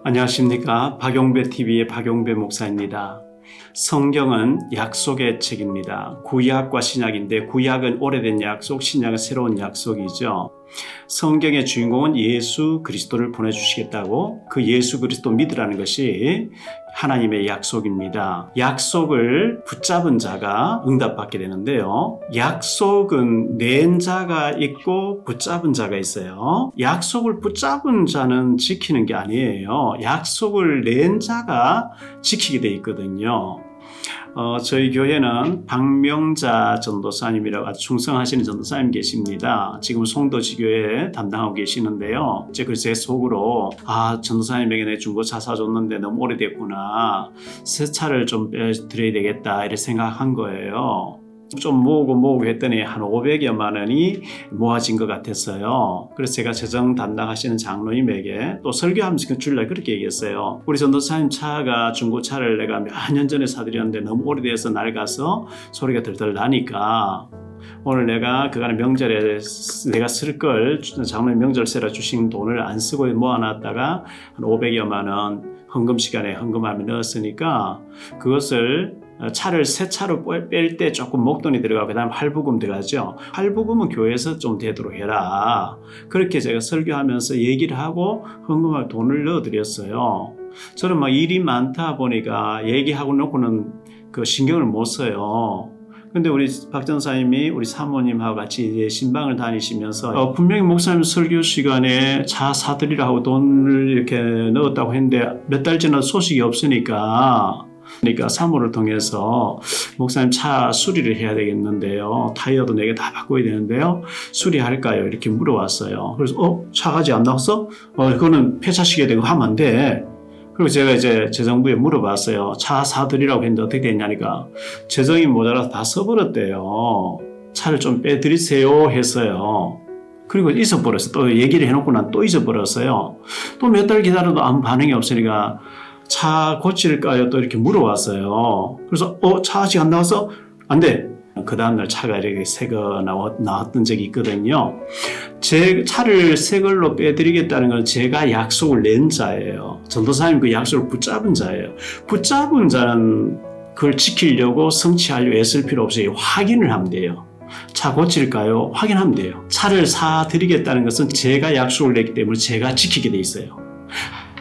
안녕하십니까. 박용배 TV의 박용배 목사입니다. 성경은 약속의 책입니다. 구약과 신약인데 구약은 오래된 약속, 신약은 새로운 약속이죠. 성경의 주인공은 예수 그리스도를 보내주시겠다고 그 예수 그리스도 믿으라는 것이 하나님의 약속입니다. 약속을 붙잡은 자가 응답받게 되는데요. 약속은 낸 자가 있고 붙잡은 자가 있어요. 약속을 붙잡은 자는 지키는 게 아니에요. 약속을 낸 자가 지키게 돼 있거든요. 저희 교회는 박명자 전도사님이라고 아주 충성하시는 전도사님 계십니다. 지금 송도지교회 담당하고 계시는데요. 그래서 제 속으로 전도사님에게 내 중고차 사줬는데 너무 오래됐구나. 새 차를 좀 빼드려야 되겠다 이렇게 생각한 거예요. 좀 모으고 했더니 한 500여만 원이 모아진 것 같았어요. 그래서 제가 재정 담당하시는 장로님에게 또 설교하면서 주일날 그렇게 얘기했어요. 우리 전도사님 차가 중고차를 내가 몇 년 전에 사드렸는데 너무 오래돼서 낡아서 소리가 덜덜 나니까 오늘 내가 그간의 명절에 내가 쓸 걸 장로님 명절세라 주신 돈을 안 쓰고 모아놨다가 한 500여만 원 헌금 시간에 헌금함에 넣었으니까 그것을 차를 새 차로 뺄 때 조금 목돈이 들어가고 그다음 할부금 들어가죠. 할부금은 교회에서 좀 되도록 해라. 그렇게 제가 설교하면서 얘기를 하고 헌금할 돈을 넣어드렸어요. 저는 막 일이 많다 보니까 얘기하고 놓고는 그 신경을 못 써요. 근데 우리 박 전사님이 우리 사모님하고 같이 신방을 다니시면서 분명히 목사님 설교 시간에 차 사드리라고 돈을 이렇게 넣었다고 했는데 몇 달 지나도 소식이 없으니까 사모를 통해서 목사님 차 수리를 해야 되겠는데요. 타이어도 4개 다 바꿔야 되는데요. 수리할까요? 이렇게 물어왔어요. 그래서 차가 아직 안 나왔어? 그거는 폐차시켜야 되고 하면 안 돼. 그리고 제가 이제 재정부에 물어봤어요. 차 사드리라고 했는데 어떻게 됐냐니까 재정이 모자라서 다 써버렸대요. 차를 좀 빼드리세요 했어요. 그리고 잊어버렸어요. 또 얘기를 해놓고 난 또 잊어버렸어요. 또 몇 달 기다려도 아무 반응이 없으니까 차 고칠까요? 또 이렇게 물어봤어요. 그래서 차 아직 안 나왔어? 안 돼. 그 다음날 차가 이렇게 새거 나왔던 적이 있거든요. 제 차를 새 걸로 빼드리겠다는 건 제가 약속을 낸 자예요. 전도사님 그 약속을 붙잡은 자예요. 붙잡은 자는 그걸 지키려고 성취하려고 애쓸 필요 없어요. 확인을 하면 돼요. 차 고칠까요? 확인하면 돼요. 차를 사드리겠다는 것은 제가 약속을 냈기 때문에 제가 지키게 돼 있어요.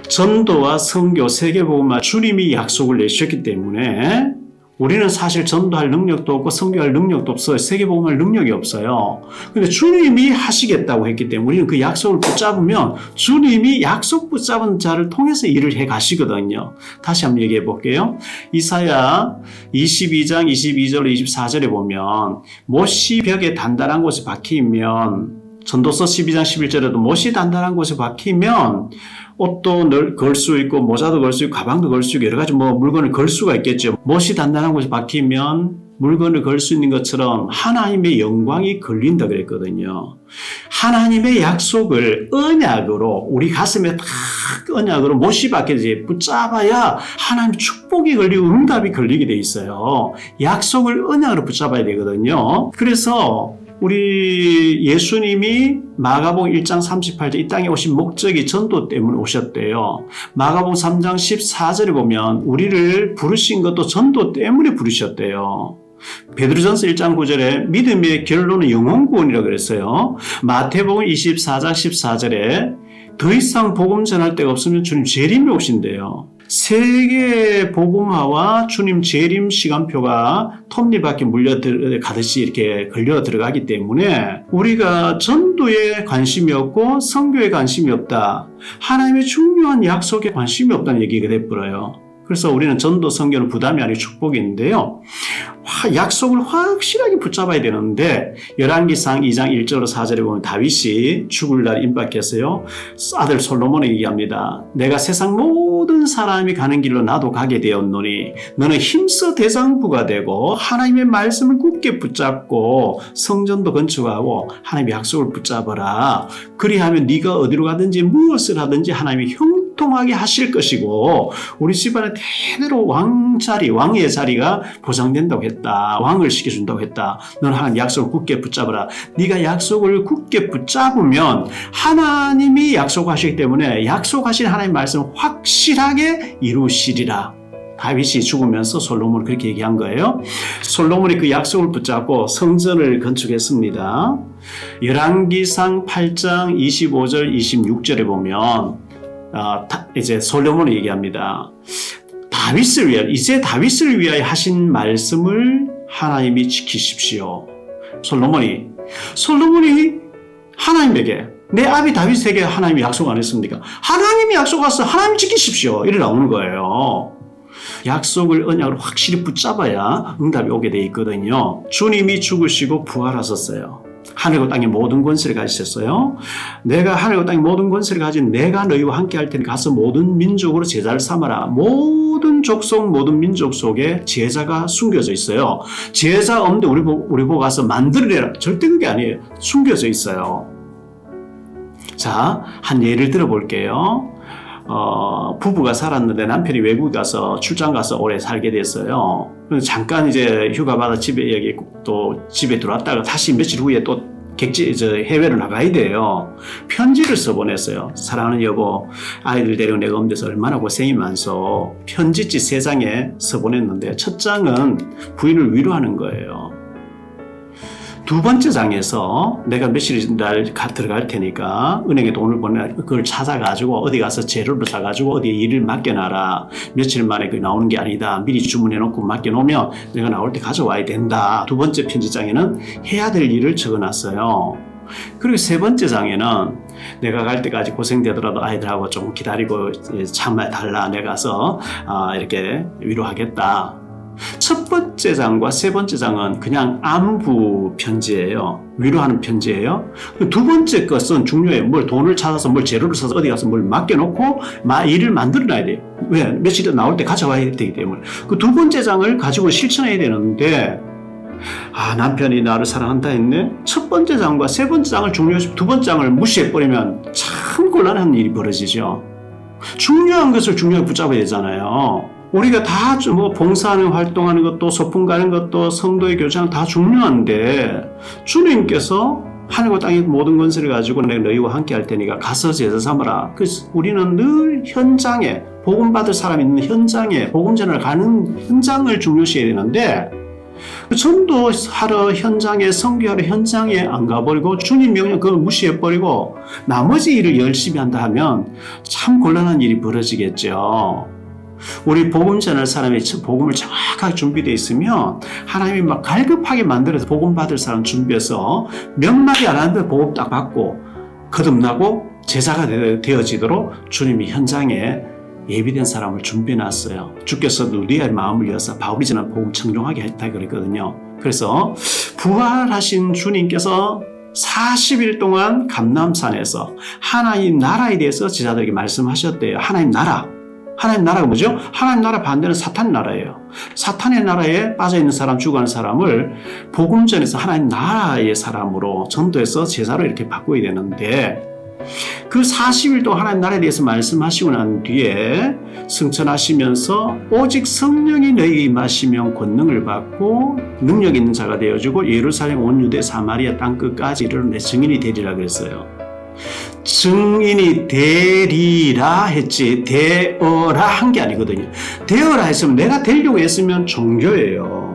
전도와 선교, 세계복음화 주님이 약속을 내주셨기 때문에 우리는 사실 전도할 능력도 없고 선교할 능력도 없어요. 세계복음할 능력이 없어요. 근데 주님이 하시겠다고 했기 때문에 우리는 그 약속을 붙잡으면 주님이 약속 붙잡은 자를 통해서 일을 해 가시거든요. 다시 한번 얘기해 볼게요. 이사야 22장 22절 24절에 보면 못이 벽에 단단한 곳에 박히면 전도서 12장 11절에도 못이 단단한 곳에 박히면 옷도 걸 수 있고 모자도 걸 수 있고 가방도 걸 수 있고 여러 가지 물건을 걸 수가 있겠죠. 못이 단단한 곳에 박히면 물건을 걸 수 있는 것처럼 하나님의 영광이 걸린다 그랬거든요. 하나님의 약속을 언약으로 우리 가슴에 딱 언약으로 못이 박혀지 붙잡아야 하나님의 축복이 걸리고 응답이 걸리게 돼 있어요. 약속을 언약으로 붙잡아야 되거든요. 그래서 우리 예수님이 마가복음 1장 38절 이 땅에 오신 목적이 전도 때문에 오셨대요. 마가복음 3장 14절에 보면 우리를 부르신 것도 전도 때문에 부르셨대요. 베드로전서 1장 9절에 믿음의 결론은 영혼 구원이라고 그랬어요. 마태복음 24장 14절에 더 이상 복음 전할 데가 없으면 주님 재림이 오신대요. 세계 복음화와 주님 재림 시간표가 톱니바퀴 물려가듯이 이렇게 걸려 들어가기 때문에 우리가 전도에 관심이 없고 선교에 관심이 없다. 하나님의 중요한 약속에 관심이 없다는 얘기가 돼버려요. 그래서 우리는 전도 선교는 부담이 아니고 축복인데요. 약속을 확실하게 붙잡아야 되는데 열왕기상 2장 1절로 4절에 보면 다윗이 죽을 날 임박했어요. 아들 솔로몬에 얘기합니다. 내가 세상 모든 사람이 가는 길로 나도 가게 되었노니 너는 힘써 대장부가 되고 하나님의 말씀을 굳게 붙잡고 성전도 건축하고 하나님의 약속을 붙잡아라. 그리하면 네가 어디로 가든지 무엇을 하든지 하나님의 형통하게 하실 것이고 우리 집안에 대대로 왕의 자리가 보장된다고 했다. 왕을 시켜준다고 했다. 너는 하나님 약속을 굳게 붙잡아라. 네가 약속을 굳게 붙잡으면 하나님이 약속하시기 때문에 약속하신 하나님 말씀을 확실하게 이루시리라. 다윗이 죽으면서 솔로몬은 그렇게 얘기한 거예요. 솔로몬이 그 약속을 붙잡고 성전을 건축했습니다. 열왕기상 8장 25절 26절에 보면 이제 솔로몬이 얘기합니다. 이제 다윗을 위하여 하신 말씀을 하나님이 지키십시오. 솔로몬이 하나님에게 내 아비 다윗에게 하나님이 약속 안 했습니까? 하나님이 약속하셔서 하나님 지키십시오. 이래 나오는 거예요. 약속을 언약으로 확실히 붙잡아야 응답이 오게 돼 있거든요. 주님이 죽으시고 부활하셨어요. 하늘과 땅의 모든 권세를 가지셨어요. 내가 하늘과 땅의 모든 권세를 가진 내가 너희와 함께 할 테니 가서 모든 민족으로 제자를 삼아라. 모든 족속 모든 민족 속에 제자가 숨겨져 있어요. 제자 없는데 우리 보고 가서 만들어내라. 절대 그게 아니에요. 숨겨져 있어요. 자, 한 예를 들어볼게요. 부부가 살았는데 남편이 외국에 가서 출장 가서 오래 살게 됐어요. 잠깐 이제 휴가 받아 집에 들어왔다가 다시 며칠 후에 또 해외로 나가야 돼요. 편지를 써보냈어요. 사랑하는 여보, 아이들 데리고 내가 없는 데서 얼마나 고생이 많소. 편지지 3장에 써보냈는데 첫 장은 부인을 위로하는 거예요. 두 번째 장에서 내가 며칠 날 들어갈 테니까 은행에 돈을 보내 그걸 찾아가지고 어디 가서 재료를 사가지고 어디에 일을 맡겨놔라. 며칠 만에 그 나오는 게 아니다. 미리 주문해놓고 맡겨놓으면 내가 나올 때 가져와야 된다. 두 번째 편지장에는 해야 될 일을 적어놨어요. 그리고 세 번째 장에는 내가 갈 때까지 고생되더라도 아이들하고 좀 기다리고 참아달라. 내가 가서 이렇게 위로하겠다. 첫 번째 장과 세 번째 장은 그냥 안부 편지예요. 위로하는 편지예요. 두 번째 것은 중요해요. 돈을 찾아서 재료를 사서 어디 가서 맡겨놓고 일을 만들어놔야 돼요. 왜? 며칠에 나올 때 가져와야 되기 때문에. 그 두 번째 장을 가지고 실천해야 되는데 남편이 나를 사랑한다 했네. 첫 번째 장과 세 번째 장을 중요해서 두 번째 장을 무시해버리면 참 곤란한 일이 벌어지죠. 중요한 것을 중요하게 붙잡아야 되잖아요. 우리가 다 봉사하는 활동하는 것도 소풍 가는 것도 성도의 교장 다 중요한데 주님께서 하늘과 땅의 모든 권세를 가지고 내가 너희와 함께 할 테니까 가서 제자 삼아라. 그래서 우리는 늘 현장에 복음 받을 사람이 있는 현장에 복음 전을 가는 현장을 중요시해야 되는데 전도하러 현장에 선교하러 현장에 안 가버리고 주님 명령 그걸 무시해버리고 나머지 일을 열심히 한다 하면 참 곤란한 일이 벌어지겠죠. 우리 복음 전할 사람이 복음을 정확하게 준비되어 있으면 하나님이 막 갈급하게 만들어서 복음 받을 사람 준비해서 몇 마디 안 하는데 복음 딱 받고 거듭나고 제자가 되어지도록 주님이 현장에 예비된 사람을 준비해놨어요. 주께서 우리의 마음을 여서 바울이 전한 복음 청종하게 했다 그랬거든요. 그래서 부활하신 주님께서 40일 동안 감람산에서 하나님 나라에 대해서 제자들에게 말씀하셨대요. 하나님 나라가 뭐죠? 하나님 나라 반대는 사탄 나라예요. 사탄의 나라에 빠져있는 사람, 죽어가는 사람을 복음전에서 하나님 나라의 사람으로 전도해서 제자로 이렇게 바꿔야 되는데 그 40일 동안 하나님 나라에 대해서 말씀하시고 난 뒤에 승천하시면서 오직 성령이 너희에게 임하시면 권능을 받고 능력 있는 자가 되어지고 예루살렘 온 유대 사마리아 땅끝까지 이르러 내 증인이 되리라 그랬어요. 증인이 되리라 했지 되어라 한 게 아니거든요. 되어라 했으면 내가 되려고 했으면 종교예요.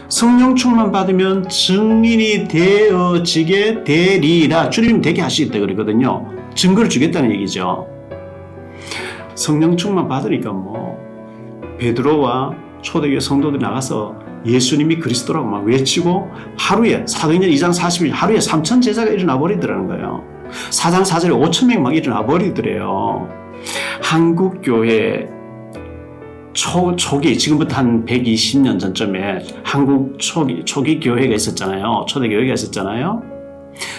성령 충만 받으면 증인이 되어지게 되리라. 주님 되게 하시겠다 그러거든요. 증거를 주겠다는 얘기죠. 성령 충만 받으니까 베드로와 초대교회 성도들이 나가서 예수님이 그리스도라고 막 외치고 하루에 사도행전 2장 40일 하루에 3,000 제자가 일어나 버리더라는 거예요. 4장 4절에 5,000명 막 일어나 버리더래요. 한국교회 초기 지금부터 한 120년 전쯤에 한국 초기 교회가 있었잖아요. 초대교회가 있었잖아요.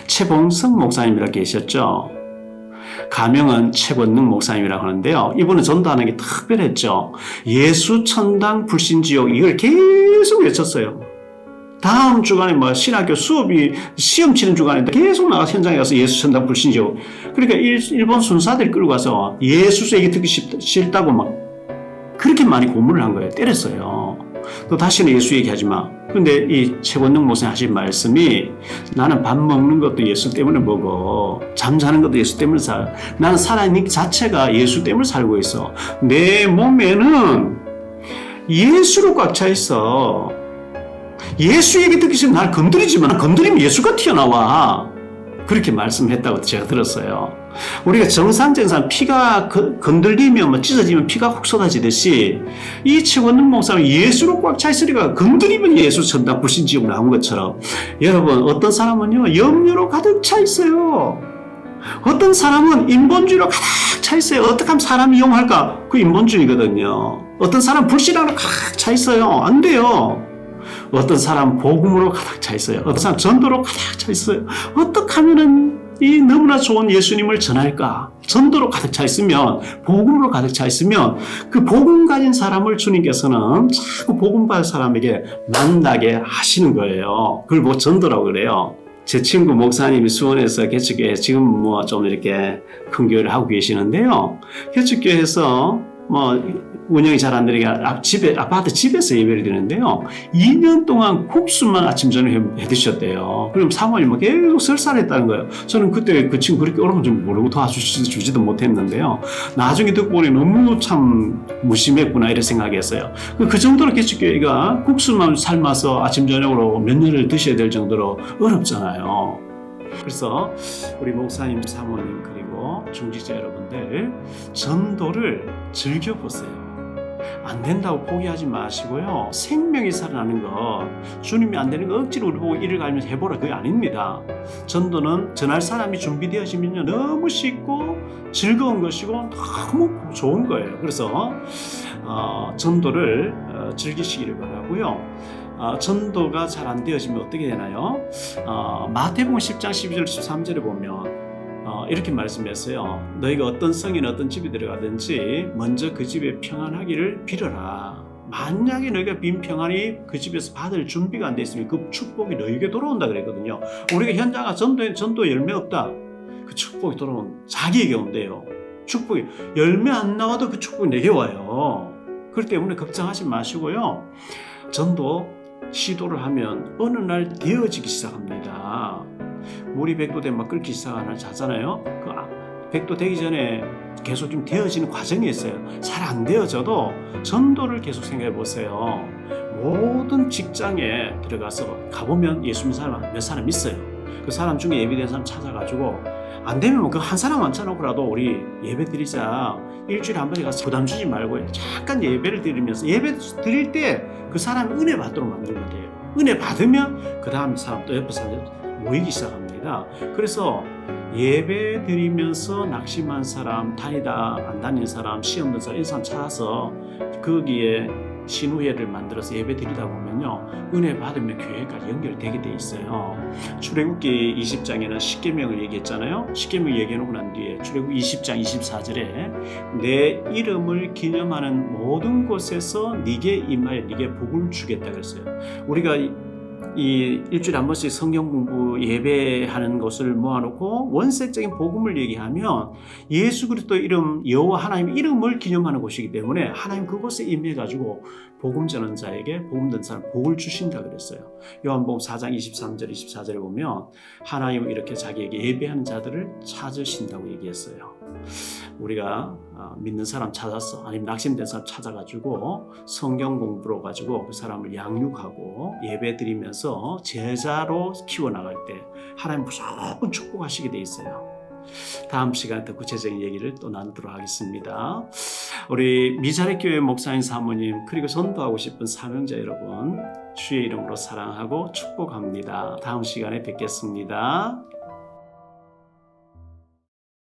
최봉성 목사님이라고 계셨죠. 가명은 최권능 목사님이라고 하는데요. 이분은 전도하는 게 특별했죠. 예수 천당 불신 지옥 이걸 계속 외쳤어요. 다음 주간에 뭐 신학교 수업이 시험 치는 주간에 계속 나가서 현장에 가서 예수 전당 불신지고 그러니까 일본 순사들 끌고 가서 예수 얘기 듣기 싫다고 막 그렇게 많이 고문을 한 거예요. 때렸어요. 또 다시는 예수 얘기하지 마. 근데 이 최권능 목사님 하신 말씀이 나는 밥 먹는 것도 예수 때문에 먹어. 잠자는 것도 예수 때문에 살아. 나는 살아있는 것 자체가 예수 때문에 살고 있어. 내 몸에는 예수로 꽉 차 있어. 예수 얘기 듣기 싫으면 날 건드리지만 건드리면 예수가 튀어나와. 그렇게 말씀했다고 제가 들었어요. 우리가 정상 피가 건들리면 뭐 찢어지면 피가 훅 쏟아지듯이 이 최권능 목사는 예수로 꽉 차 있으니까 건드리면 예수 전당 불신지옥 나온 것처럼 여러분 어떤 사람은요 염려로 가득 차 있어요. 어떤 사람은 인본주의로 가득 차 있어요. 어떻게 하면 사람이 이용할까? 그 인본주의거든요. 어떤 사람은 불신앙으로 가득 차 있어요. 안 돼요. 어떤 사람은 복음으로 가득 차 있어요. 어떤 사람은 전도로 가득 차 있어요. 어떻게 하면은 이 너무나 좋은 예수님을 전할까? 전도로 가득 차 있으면, 복음으로 가득 차 있으면 그 복음 가진 사람을 주님께서는 자꾸 복음 받을 사람에게 만나게 하시는 거예요. 그걸 뭐 전도라고 그래요. 제 친구 목사님이 수원에서 개척교회 지금 뭐 좀 이렇게 큰 교회를 하고 계시는데요. 개척교회에서 뭐 운영이 잘 안 되니까 아파트 집에서 예배를 드리는데요. 2년 동안 국수만 아침 저녁 해 드셨대요. 그럼 사모님 뭐 계속 설사했다는 거예요. 저는 그때 그 친구 그렇게 어려운 줄 모르고 도와주지도 못했는데요. 나중에 듣고 보니 너무 참 무심했구나 이런 생각했어요. 그 정도로 개척교회가 국수만 삶아서 아침 저녁으로 몇 년을 드셔야 될 정도로 어렵잖아요. 그래서 우리 목사님, 사모님 그리고 중직자 여러분들 전도를 즐겨보세요. 안 된다고 포기하지 마시고요. 생명이 살아나는 거, 주님이 안 되는 거 억지로 우리 보고 이를 갈면서 해보라 그게 아닙니다. 전도는 전할 사람이 준비되어지면요 너무 쉽고 즐거운 것이고 너무 좋은 거예요. 그래서 전도를 즐기시기를 바라고요. 전도가 잘 안 되어지면 어떻게 되나요? 마태복음 10장 12절 13절에 보면 이렇게 말씀했어요. 너희가 어떤 성이나 어떤 집에 들어가든지 먼저 그 집에 평안하기를 빌어라. 만약에 너희가 빈 평안이 그 집에서 받을 준비가 안 돼 있으면 그 축복이 너희에게 돌아온다 그랬거든요. 우리가 현장아 전도 열매 없다. 그 축복이 돌아오면 자기에게 온대요. 축복이 열매 안 나와도 그 축복이 내게 와요. 그렇기 때문에 걱정하지 마시고요. 전도 시도를 하면 어느 날 되어지기 시작합니다. 물이 100도 되면 막 끓기 시작하잖아요. 그 100도 되기 전에 계속 좀 되어지는 과정이 있어요. 잘 안 되어져도 전도를 계속 생각해 보세요. 모든 직장에 들어가서 가보면 예수 믿는 사람 몇 사람 있어요. 그 사람 중에 예비된 사람 찾아가지고 안 되면 그 한 사람 앉혀놓고라도 우리 예배 드리자. 일주일에 한 번에 가서 부담 주지 말고 잠깐 예배를 드리면서 예배 드릴 때 그 사람이 은혜 받도록 만들면 돼요. 은혜 받으면 그 다음 사람 또 옆에 사람 모이기 시작합니다. 그래서 예배 드리면서 낙심한 사람, 다니다 안 다니는 사람, 시험 든 사람, 이런 사람 찾아서 거기에 신우회를 만들어서 예배 드리다 보면요 은혜 받으면 교회까지 연결되게 돼 있어요. 출애굽기 20장에는 십계명을 얘기했잖아요. 십계명 얘기해놓고 난 뒤에 출애굽기 20장 24절에 내 이름을 기념하는 모든 곳에서 네게 임하여 네게 복을 주겠다 그랬어요. 우리가 이 일주일에 한 번씩 성경 공부 예배하는 것을 모아놓고 원색적인 복음을 얘기하면 예수 그리스도 이름 여호와 하나님 이름을 기념하는 곳이기 때문에 하나님 그곳에 임해가지고 복음 전하는 자에게 복음 듣는 사람 복을 주신다 그랬어요. 요한복음 4장 23절 24절에 보면 하나님은 이렇게 자기에게 예배하는 자들을 찾으신다고 얘기했어요. 우리가 믿는 사람 찾아서 아니면 낙심된 사람 찾아가지고 성경 공부로 가지고 그 사람을 양육하고 예배 드리면서 제자로 키워나갈 때 하나님 무조건 축복하시게 돼 있어요. 다음 시간에 더 구체적인 얘기를 또 나누도록 하겠습니다. 우리 미자립교회 목사님 사모님 그리고 전도하고 싶은 사명자 여러분 주의 이름으로 사랑하고 축복합니다. 다음 시간에 뵙겠습니다.